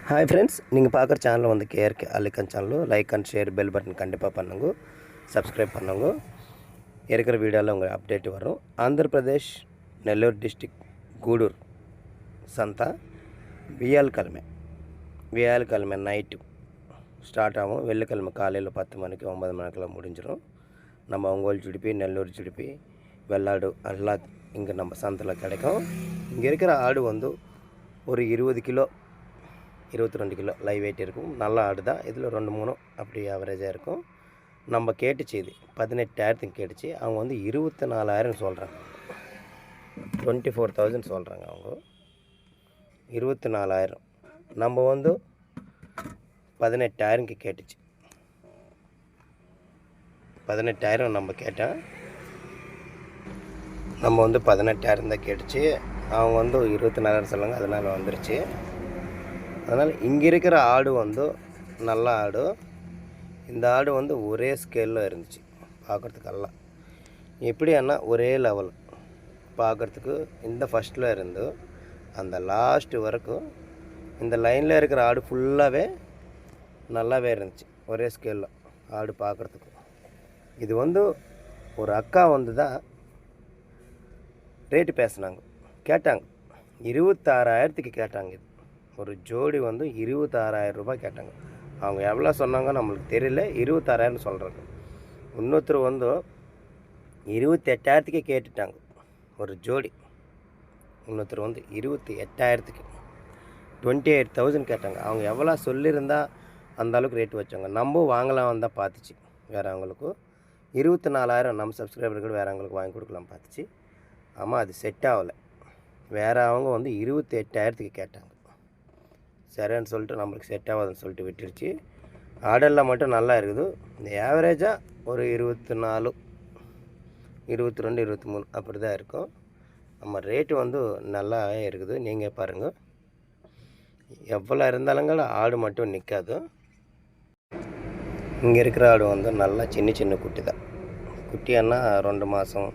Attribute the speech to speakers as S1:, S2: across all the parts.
S1: Hi friends, நீங்கள் பார்க்குற channel வந்து கேஆர்கே அல்லிக்கன் channel. Like and share bell button கண்டிப்பாக பண்ணுங்க, சப்ஸ்கிரைப் பண்ணுங்க. இருக்கிற வீடியோவில் உங்கள் அப்டேட் வரும். ஆந்திர பிரதேஷ் நெல்லூர் டிஸ்ட்ரிக் கூடூர் சந்தா வியாழக்கிழமை நைட்டு ஸ்டார்ட் ஆகும். வெள்ளிக்கிழமை காலையில் 10 மணிக்கு 9 மணிக்கெல்லாம் முடிஞ்சிடும். நம்ம ஒங்கோல் ஜுடிப்பி, நெல்லூர் ஜுடிப்பி, வெள்ளாடு எல்லாம் இங்கே நம்ம சந்தையில் கிடைக்கும். இங்கே இருக்கிற ஆடு வந்து ஒரு 20 கிலோ 22 கிலோ லைவ் வெயிட் இருக்கும். நல்ல ஆடு தான். இதில் 2-3 அப்படி ஆவரேஜாக இருக்கும். நம்ம கேட்டுச்சு இது 18,000 கேட்டுச்சு. அவங்க வந்து 24,000 சொல்கிறாங்க. 24,000 சொல்கிறாங்க அவங்க. 24,000 நம்ம வந்து 18,000 கேட்டுச்சு. 18,000 நம்ம கேட்டேன். நம்ம வந்து 18,000 தான் கேட்டுச்சு. அவங்க வந்து 24,000 சொல்லுங்க. அதனால் வந்துருச்சு. அதனால் இங்கே இருக்கிற ஆடு வந்து நல்ல ஆடு. இந்த ஆடு வந்து ஒரே ஸ்கேலில் இருந்துச்சு பார்க்குறதுக்கெல்லாம். எப்படின்னா ஒரே லெவல் பார்க்குறதுக்கு. இந்த ஃபஸ்ட்டில் இருந்து அந்த லாஸ்ட்டு வரைக்கும் இந்த லைனில் இருக்கிற ஆடு ஃபுல்லாகவே நல்லாவே இருந்துச்சு. ஒரே ஸ்கேலில் ஆடு பார்க்குறதுக்கு. இது வந்து ஒரு அக்கா வந்து தான் ரேட்டு பேசுனாங்க, கேட்டாங்க. 26,000 கேட்டாங்க. இது ஒரு ஜோடி வந்து 26,000 ரூபாய் கேட்டாங்க. அவங்க எவ்வளோ சொன்னாங்க நம்மளுக்கு தெரியல. 26,000 சொல்கிறாங்க. இன்னொருத்தர் வந்து 28,000 கேட்டுட்டாங்க ஒரு ஜோடி. இன்னொருத்தர் வந்து 28,000 28,000 கேட்டாங்க. அவங்க எவ்வளோ சொல்லியிருந்தா அந்த அளவுக்கு ரேட்டு வச்சாங்க. நம்ம வாங்கலாம் வந்தால் பார்த்துச்சு. வேறு அவங்களுக்கு 24,000 நம்ம சப்ஸ்கிரைபர்கள் வேறு அவங்களுக்கு வாங்கி கொடுக்கலாம் பார்த்துச்சு. ஆமாம், அது செட் ஆகலை. வேறு அவங்க வந்து 28,000 கேட்டாங்க. சரின்னு சொல்லிட்டு நம்மளுக்கு செட் ஆகாதுன்னு சொல்லிட்டு விட்டுருச்சு. ஆடெல்லாம் மட்டும் நல்லா இருக்குது. இந்த ஆவரேஜாக ஒரு 24, 22, 23 அப்படி தான் இருக்கும். நம்ம ரேட்டு வந்து நல்லா இருக்குது. நீங்கள் பாருங்கள், எவ்வளோ இருந்தாலுங்க ஆடு மட்டும் நிற்காது. இங்கே இருக்கிற ஆடு வந்து நல்லா சின்ன குட்டி தான். குட்டியானா 2 மாதம்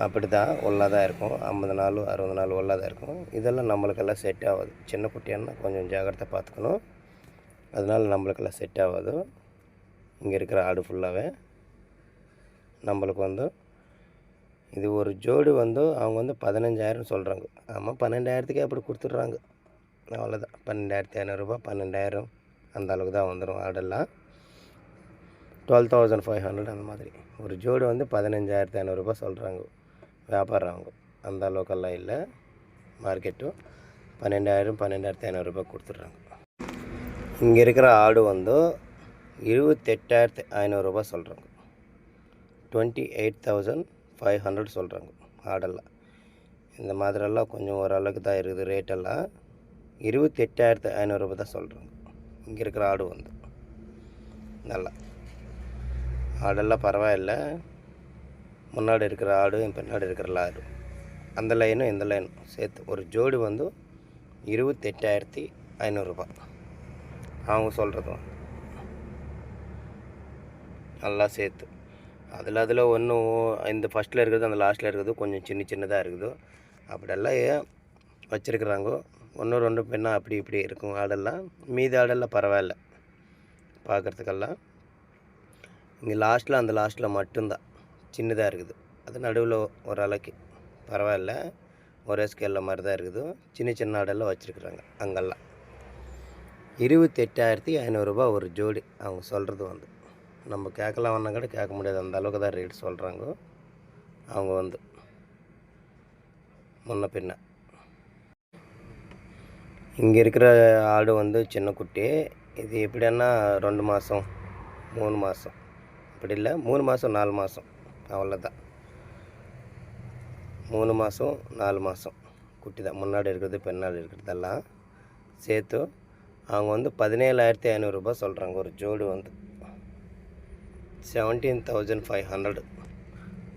S1: அப்படி தான் உள்ளதாக இருக்கும். 50 நாள் 60 நாள் உள்ளதாக இருக்கும். இதெல்லாம் நம்மளுக்கெல்லாம் செட் ஆகாது. சின்ன குட்டியானா கொஞ்சம் ஜாக்கிரதை பார்த்துக்கணும். அதனால் நம்மளுக்கெல்லாம் செட் ஆகாது. இங்கே இருக்கிற ஆடு ஃபுல்லாகவே நம்மளுக்கு வந்து இது ஒரு ஜோடி வந்து அவங்க வந்து 15,000 சொல்கிறாங்க. ஆமாம், 12,000 அப்படி கொடுத்துட்றாங்க. அவ்வளோதான். 12,500 ரூபா, 12,000 அந்த அளவுக்கு தான் வந்துடும். ஆடெல்லாம் 12,500 அந்த மாதிரி. ஒரு ஜோடி வந்து 15,500 ரூபா சொல்கிறாங்க வியாபாரம். அவங்க அந்த அளவுக்கெல்லாம் இல்லை. மார்க்கெட்டும் 12,000 12,500 ரூபா கொடுத்துட்றாங்க. இங்கே இருக்கிற ஆடு வந்து 28,500 ரூபா சொல்கிறாங்க. 28,500 சொல்கிறாங்க ஆடெல்லாம். இந்த மாதிரியெல்லாம் கொஞ்சம் ஓரளவுக்கு தான் இருக்குது ரேட்டெல்லாம். 28,500 ரூபா தான் சொல்கிறாங்க. இங்கே இருக்கிற ஆடு வந்து நல்லா ஆடெல்லாம் பரவாயில்லை. முன்னாடி இருக்கிற ஆடு, பின்னாடி இருக்கிற ஆடு, அந்த லைனும் இந்த லைனும் சேர்த்து ஒரு ஜோடி வந்து 28,500 ரூபா அவங்க சொல்கிறதும் நல்லா சேர்த்து. அதில் ஒன்றும் இந்த ஃபஸ்ட்டில் இருக்கிறது அந்த லாஸ்ட்டில் இருக்கிறது கொஞ்சம் சின்னதாக இருக்குது. அப்படியெல்லாம் வச்சுருக்குறாங்க. 1-2 பெண்ணா அப்படி இப்படி இருக்கும் ஆடெல்லாம். மீதி ஆடெல்லாம் பரவாயில்ல பார்க்குறதுக்கெல்லாம். இங்கே அந்த லாஸ்ட்டில் மட்டும்தான் சின்னதாக இருக்குது. அது நடுவில் ஓரளவுக்கு பரவாயில்ல, ஒரே ஸ்கேலில் மாதிரி தான் இருக்குது. சின்ன ஆடெல்லாம் வச்சுருக்குறாங்க அங்கெல்லாம். 28,500 ரூபா ஒரு ஜோடி அவங்க சொல்கிறது வந்து. நம்ம கேட்கலாம் வந்தால் கூட கேட்க முடியாது. அந்த அளவுக்கு தான் ரேட் சொல்கிறாங்க அவங்க வந்து முன்ன பின்ன. இங்கே இருக்கிற ஆடு வந்து சின்ன குட்டி. இது எப்படின்னா 2 மாதம் 3 மாதம் அப்படி இல்லை, 3 மாதம் 4 மாதம் அவ்வளோதான். 3 மாதம் 4 மாதம் குட்டி தான். முன்னாடி இருக்கிறது பின்னாடி இருக்கிறதெல்லாம் சேர்த்து அவங்க வந்து 17,500 ரூபா சொல்கிறாங்க ஒரு ஜோடி வந்து. 17,500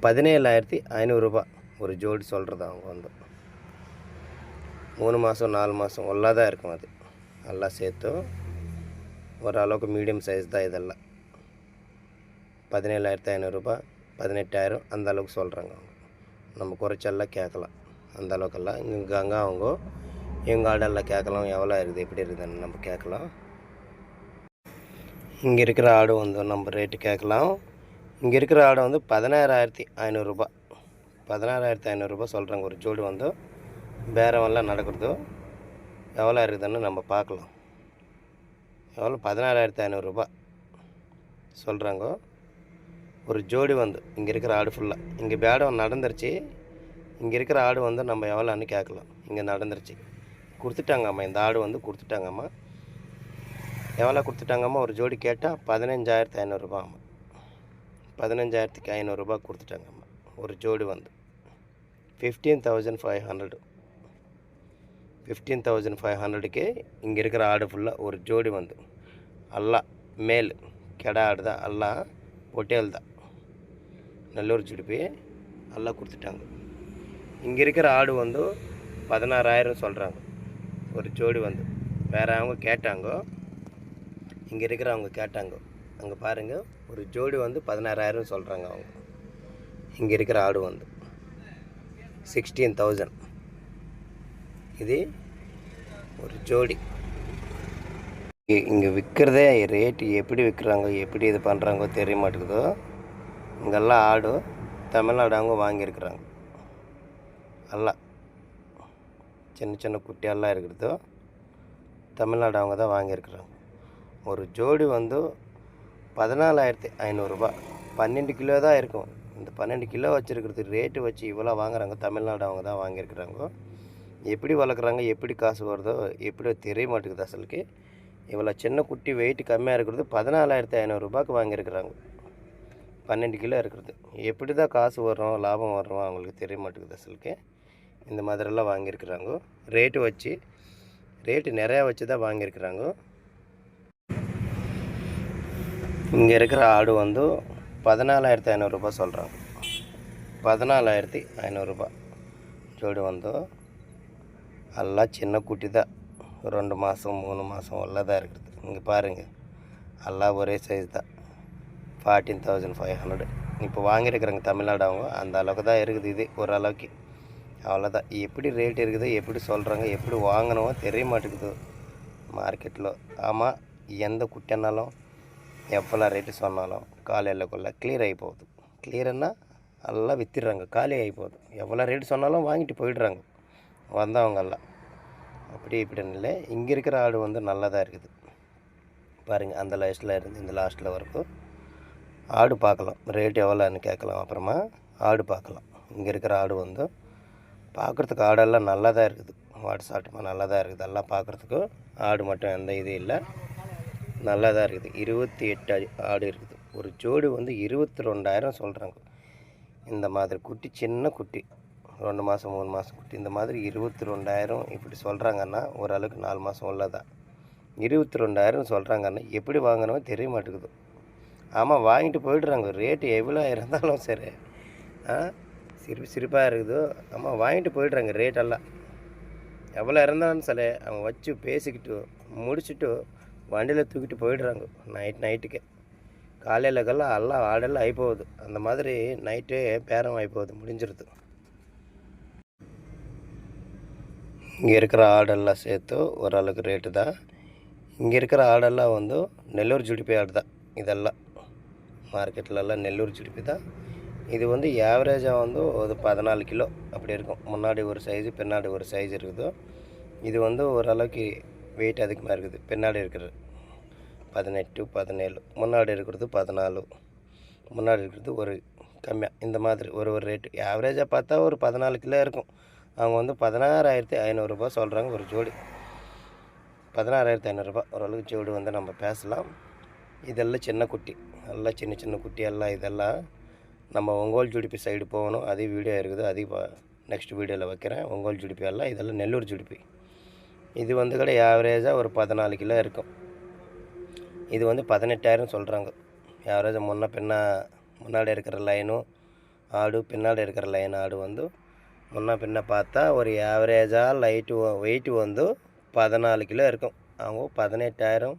S1: 17,500 ரூபா ஒரு ஜோடி சொல்கிறது அவங்க வந்து. 3 மாதம் 4 மாதம் உள்ளாக தான் இருக்கும். அது எல்லாம் சேர்த்து ஓரளவுக்கு மீடியம் சைஸ் தான் இதெல்லாம். 17,500 ரூபா, 18,000 அந்த அளவுக்கு சொல்கிறாங்க அவங்க. நம்ம குறைச்செல்லாம் கேட்கலாம் அந்த அளவுக்கெல்லாம். இங்கே அவங்க எங்கள் ஆடெல்லாம் கேட்கலாம், எவ்வளோ இருக்குது எப்படி இருக்குதுன்னு நம்ம கேட்கலாம். இங்கே இருக்கிற ஆடு வந்து நம்ம ரேட்டு கேட்கலாம். இங்கே இருக்கிற ஆடு வந்து 16,500 ரூபா, 16,500 ரூபா சொல்கிறாங்க ஒரு ஜோடி வந்து. பேரமெல்லாம் நடக்கிறது எவ்வளோ இருக்குதுன்னு நம்ம பார்க்கலாம். எவ்வளோ 16,500 ரூபா சொல்கிறாங்க ஒரு ஜோடி வந்து. இங்கே இருக்கிற ஆடு ஃபுல்லாக இங்கே பேடம் நடந்துருச்சு. இங்கே இருக்கிற ஆடு வந்து நம்ம எவ்வளோன்னு கேட்கலாம். இங்கே நடந்துருச்சு, கொடுத்துட்டாங்கம்மா. இந்த ஆடு வந்து கொடுத்துட்டாங்கம்மா. எவ்வளோ கொடுத்துட்டாங்கம்மா ஒரு ஜோடி கேட்டால் 15,500 ரூபா. 15,500 ரூபா கொடுத்துட்டாங்கம்மா ஒரு ஜோடி வந்து. 15,500, 15,500க்கு இங்கே இருக்கிற ஆடு ஃபுல்லாக ஒரு ஜோடி வந்து. எல்லாம் மேல் கெடா ஆடு தான், எல்லாம் பொட்டேல் தான், நல்லூர் ஜுடிப்பி எல்லாம் கொடுத்துட்டாங்க. இங்கே இருக்கிற ஆடு வந்து 16,000 சொல்கிறாங்க ஒரு ஜோடி வந்து. வேறு அவங்க கேட்டாங்க, இங்கே இருக்கிறவங்க கேட்டாங்க. அங்கே பாருங்கள், ஒரு ஜோடி வந்து 16,000 சொல்கிறாங்க அவங்க. இங்கே இருக்கிற ஆடு வந்து 16,000. இது ஒரு ஜோடி. இங்கே விற்கிறதே ரேட்டு எப்படி விற்கிறாங்க, எப்படி இது பண்ணுறாங்கோ தெரிய மாட்டேங்குதோ. இங்கெல்லாம் ஆடு தமிழ்நாடு அவங்க வாங்கியிருக்கிறாங்க. எல்லாம் சின்ன சின்ன குட்டியெல்லாம் இருக்கிறதோ தமிழ்நாடு அவங்க தான் வாங்கியிருக்கிறாங்க. ஒரு ஜோடி வந்து 14,500 ரூபா, 12 கிலோ தான் இருக்கும். இந்த 12 கிலோ வச்சுருக்கிறது ரேட்டு வச்சு இவ்வளோ வாங்குறாங்க. தமிழ்நாடு அவங்க தான் வாங்கியிருக்கிறாங்க. எப்படி வளர்க்குறாங்க, எப்படி காசு வருதோ எப்படி தெரிய மாட்டேங்குது அசலுக்கு. இவ்வளோ சின்ன குட்டி வெயிட் கம்மியாக இருக்கிறது 14,500 ரூபாய்க்கு வாங்கியிருக்கிறாங்க. 12 கிலோ இருக்கிறது எப்படி தான் காசு வரும், லாபம் வரும் அவங்களுக்கு தெரிய மாட்டேங்குது அசலுக்கு. இந்த மாதிரிலாம் வாங்கியிருக்கிறாங்க. ரேட்டு வச்சு, ரேட்டு நிறையா வச்சு தான் வாங்கியிருக்கிறாங்க. இங்கே இருக்கிற ஆடு வந்து 14,500 ரூபா சொல்கிறாங்க. 14,500 ரூபா ஜோடி வந்து. எல்லாம் சின்ன குட்டி தான், 2 மாதம் 3 மாதம் உள்ள தான் இருக்குது. இங்கே பாருங்கள், எல்லாம் ஒரே சைஸ் தான். 14,500 இப்போ வாங்கியிருக்கிறாங்க தமிழ்நாடு அவங்க. அந்த அளவுக்கு தான் இருக்குது இது, ஓரளவுக்கு அவ்வளோதான். எப்படி ரேட் இருக்குது, எப்படி சொல்கிறாங்க, எப்படி வாங்கினவோ தெரிய மாட்டேங்குது மார்க்கெட்டில். ஆமாம், எந்த குட்டினாலும் எவ்வளோ ரேட்டு சொன்னாலும் காலையிலக்குள்ளே கிளியர் ஆகி போகுது. கிளியர்னா எல்லாம் விற்றுடுறாங்க, காலி ஆகி போகுது. எவ்வளோ ரேட்டு சொன்னாலும் வாங்கிட்டு போயிடுறாங்க வந்தவங்கெல்லாம். அப்படி இப்படின்னு இல்லை. இங்கே இருக்கிற ஆடு வந்து நல்லா தான் இருக்குது பாருங்கள். அந்த லாஸ்ட்டில் இருந்து இந்த லாஸ்ட்டில் வரைக்கும் ஆடு பார்க்கலாம். ரேட்டு எவ்வளோன்னு கேட்கலாம். அப்புறமா ஆடு பார்க்கலாம். இங்கே இருக்கிற ஆடு வந்து பார்க்குறதுக்கு ஆடெல்லாம் நல்லா தான் இருக்குது. வாட்டு சாட்டமாக நல்லா தான் இருக்குது. எல்லாம் பார்க்குறதுக்கு ஆடு மட்டும் எந்த இது இல்லை, நல்லா தான் இருக்குது. 28 ஆடு இருக்குது. ஒரு ஜோடி வந்து 22,000 சொல்கிறாங்க. இந்த மாதிரி குட்டி, சின்ன குட்டி, 2 மாதம் 3 மாதம் குட்டி, இந்த மாதிரி 22,000 இப்படி சொல்கிறாங்கன்னா ஓரளவுக்கு 4 மாதம் உள்ளதான். 22,000 சொல்கிறாங்கன்னா எப்படி வாங்கினோம் தெரிய மாட்டேங்குது. ஆமாம், வாங்கிட்டு போயிடுறாங்க. ரேட்டு எவ்வளோ இருந்தாலும் சரி, சிரிப்பாக இருக்குது. ஆமாம், வாங்கிட்டு போயிடுறாங்க. ரேட்டெல்லாம் எவ்வளோ இருந்தாலும் சரி அவங்க வச்சு பேசிக்கிட்டு முடிச்சுட்டு வண்டியில் தூக்கிட்டு போயிடுறாங்க. நைட்டுக்கே காலையிலக்கெல்லாம் எல்லாம் ஆடெல்லாம் ஆகிப்போகுது. அந்த மாதிரி நைட்டே பேரம் ஆகிப்போகுது, முடிஞ்சிருது. இங்கே இருக்கிற ஆடெல்லாம் சேர்த்து ஓரளவுக்கு ரேட்டு தான். இங்கே இருக்கிற ஆடெல்லாம் வந்து நெல்லூர் ஜுடிப்பி ஆடு தான். இதெல்லாம் மார்க்கெட்லலாம் நெல்லூர் ஜுடிப்பி தான். இது வந்து ஆவரேஜாக வந்து ஒரு 14 கிலோ அப்படி இருக்கும். முன்னாடி ஒரு சைஸு, பின்னாடி ஒரு சைஸ் இருக்குது. இது வந்து ஓரளவுக்கு வெயிட் அதிகமாக இருக்குது. பின்னாடி இருக்கிறது 18, 17, முன்னாடி இருக்கிறது 14, முன்னாடி இருக்கிறது ஒரு கம்மியாக. இந்த மாதிரி ஒரு ரேட்டு ஆவரேஜாக பார்த்தா ஒரு 14 கிலோ இருக்கும். அவங்க வந்து 16,500 ரூபா சொல்கிறாங்க ஒரு ஜோடி. 16,500 ரூபா ஓரளவுக்கு ஜோடி வந்து நம்ம பேசலாம். இதெல்லாம் சின்ன குட்டி, எல்லாம் சின்ன சின்ன குட்டி எல்லாம். இதெல்லாம் நம்ம ஒங்கோல் ஜுடிப்பி சைடு போகணும். அதே வீடியோ இருக்குது, அதே நெக்ஸ்ட் வீடியோவில் வைக்கிறேன். ஒங்கோல் ஜுடிப்பி எல்லாம். இதெல்லாம் நெல்லூர் ஜுடிப்பி. இது வந்து கூட ஆவரேஜாக ஒரு 14 கிலோ இருக்கும். இது வந்து 18,000 சொல்கிறாங்க ஆவரேஜாக. முன்னாடி இருக்கிற லைனும் ஆடு, பின்னாடி இருக்கிற லைன் ஆடு வந்து பின்ன பார்த்தா ஒரு ஆவரேஜாக வெயிட்டு வந்து 14 கிலோ இருக்கும். அவங்க 18,000,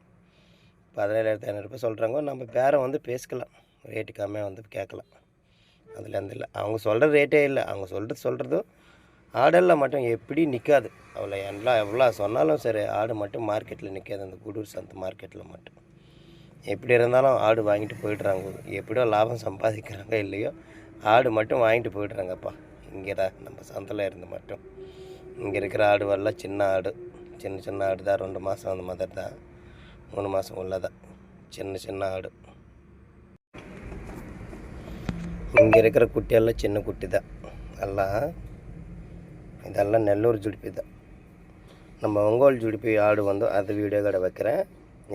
S1: 17,500 ரூபாய் சொல்கிறாங்க. நம்ம பேரம் வந்து பேசிக்கலாம், ரேட்டு கம்மியாக வந்து கேட்கலாம். அதில் அந்த இல்லை, அவங்க சொல்கிற ரேட்டே இல்லை. அவங்க சொல்கிறது ஆடெல்லாம் மட்டும் எப்படி நிற்காது. அவ்வளோ எவ்வளோ சொன்னாலும் சரி, ஆடு மட்டும் மார்க்கெட்டில் நிற்காது. அந்த கூடூர் சந்தை மார்க்கெட்டில் மட்டும் எப்படி இருந்தாலும் ஆடு வாங்கிட்டு போயிடுறாங்க. எப்படியோ லாபம் சம்பாதிக்கிறாங்க இல்லையோ, ஆடு மட்டும் வாங்கிட்டு போயிடுறாங்கப்பா. இங்கே தான் நம்ம சந்தையில் இருந்து மட்டும் இங்கே இருக்கிற ஆடுவெல்லாம் சின்ன ஆடு, சின்ன சின்ன ஆடு தான். 2 மாதம் அந்த மாதிரி தான், 3 மாதம் உள்ளதான் சின்ன சின்ன ஆடு. இங்கே இருக்கிற குட்டியெல்லாம் சின்ன குட்டி தான் எல்லாம். இதெல்லாம் நெல்லூர் ஜுடிப்பி தான். நம்ம ஒங்கோல் ஜுடிப்பி ஆடு வந்து அது வீடியோ கடை வைக்கிறேன்.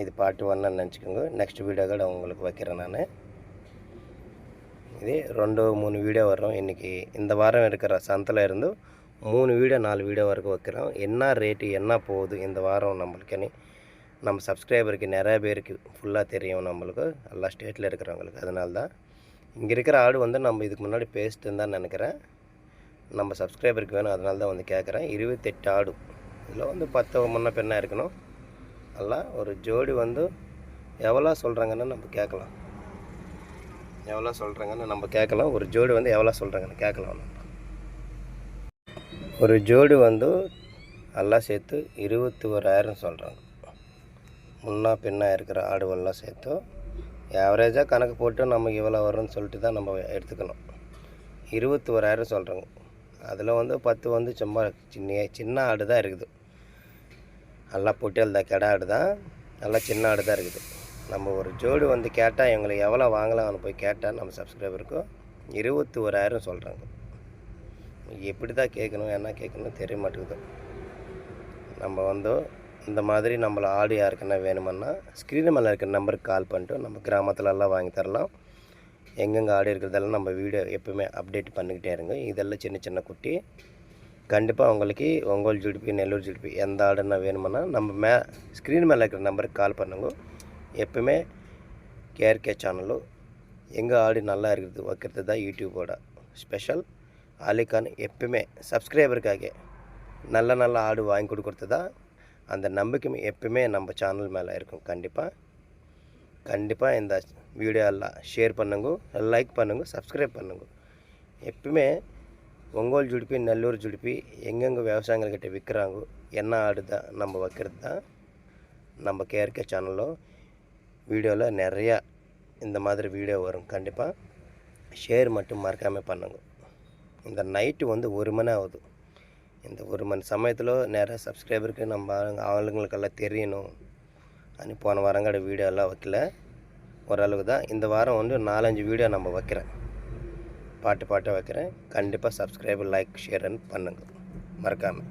S1: இது பார்ட் 1 நினச்சிக்கோங்க. நெக்ஸ்ட் வீடியோ கடை உங்களுக்கு வைக்கிறேன் நான். இது 2-3 வீடியோ வரும். இன்றைக்கி இந்த வாரம் இருக்கிற சந்தையில் இருந்து 3 வீடியோ 4 வீடியோ வரைக்கும் வைக்கிறோம். என்ன ரேட்டு என்ன போகுது இந்த வாரம் நம்மளுக்குன்னு நம்ம சப்ஸ்கிரைபருக்கு நிறைய பேருக்கு ஃபுல்லாக தெரியும், நம்மளுக்கு எல்லா ஸ்டேட்டில் இருக்கிறவங்களுக்கு. அதனால தான் இங்கே இருக்கிற ஆடு வந்து நம்ம இதுக்கு முன்னாடி பேசிட்டுன்னு தான் நினைக்கிறேன். நம்ம சப்ஸ்கிரைபருக்கு வேணும், அதனால தான் வந்து கேட்குறேன். 28 ஆடு, இதில் வந்து 10 முன்ன பெண்ணாக இருக்கணும். எல்லாம் ஒரு ஜோடி வந்து எவ்வளோ சொல்கிறாங்கன்னு நம்ம கேட்கலாம். எவ்வளோ சொல்கிறாங்கன்னு நம்ம கேட்கலாம். ஒரு ஜோடி வந்து எவ்வளோ சொல்கிறாங்கன்னு கேட்கலாம். ஒரு ஜோடி வந்து எல்லாம் சேர்த்து 21,000 சொல்கிறாங்க. முன்னா பின்னா இருக்கிற ஆடுவெல்லாம் சேர்த்து ஆவரேஜாக கணக்கு போட்டு நமக்கு இவ்வளோ வரும்னு சொல்லிட்டு தான் நம்ம எடுத்துக்கணும். 21,000 சொல்கிறாங்க. அதில் வந்து 10 வந்து சும்மா சின்ன ஆடு தான் இருக்குது. நல்லா பொட்டியல் தான், கெடா ஆடு தான், நல்லா சின்ன ஆடு தான் இருக்குது. நம்ம ஒரு ஜோடி வந்து கேட்டால் எங்களுக்கு எவ்வளோ வாங்கலாம்னு போய் கேட்டால் நம்ம சப்ஸ்கிரைபருக்கும் 21,000 சொல்கிறாங்க. எப்படி தான் கேட்கணும், என்ன கேட்கணும் தெரிய மாட்டேங்குது. நம்ம வந்து இந்த மாதிரி நம்மளை ஆடு யாருக்குன்னா வேணுமன்னா ஸ்க்ரீன் மேலே இருக்கிற நம்பருக்கு கால் பண்ணிட்டு நம்ம கிராமத்துலலாம் வாங்கி தரலாம். எங்கெங்கே ஆடு இருக்கிறதெல்லாம் நம்ம வீடியோ எப்போவுமே அப்டேட் பண்ணிக்கிட்டே இருங்க. இதெல்லாம் சின்ன சின்ன குட்டி. கண்டிப்பாக உங்களுக்கு ஒங்கோல் ஜுடிப்பி, நெல்லூர் ஜுடிப்பி எந்த ஆடுன்னா வேணுமன்னா நம்ம ஸ்க்ரீன் மேலே இருக்கிற நம்பருக்கு கால் பண்ணுங்க. எப்பவுமே கேஆர்கே சேனலும் எங்கள் ஆடு நல்லா இருக்கிறது வைக்கிறது தான் யூடியூபோட ஸ்பெஷல். ஆலிகான் எப்பவுமே சப்ஸ்கிரைபருக்காக நல்ல நல்ல ஆடு வாங்கி கொடுக்குறது தான் அந்த நம்பிக்கை எப்பவுமே நம்ம சேனல் மேலே இருக்கும். கண்டிப்பாக இந்த வீடியோ எல்லாம் ஷேர் பண்ணுங்க, லைக் பண்ணுங்க, சப்ஸ்கிரைப் பண்ணுங்க. எப்பவுமே ஒங்கோல் ஜுடிப்பி, நெல்லூர் ஜுடிப்பி எங்கெங்கே விவசாயிகள்கிட்ட விற்கிறாங்க என்ன ஆடு தான் நம்ம வைக்கிறது தான் நம்ம கேஆர்கே சேனலும். வீடியோவில் நிறையா இந்த மாதிரி வீடியோ வரும். கண்டிப்பாக ஷேர் மட்டும் மறக்காமல் பண்ணுங்க. இந்த நைட்டு வந்து 1 மணி ஆகுது. இந்த 1 மணி சமயத்தில் நிறைய சப்ஸ்கிரைபருக்கு நம்ம ஆளுங்களுக்கெல்லாம் தெரியணும் அனு போன வாரங்கட வீடியோ எல்லாம் வைக்கல, ஓரளவுக்கு தான். இந்த வாரம் வந்து 4-5 வீடியோ நம்ம வைக்கிறேன், பாட்டாக வைக்கிறேன். கண்டிப்பாக சப்ஸ்கிரைப், லைக், ஷேர் பண்ணுங்கள் மறக்காமல்.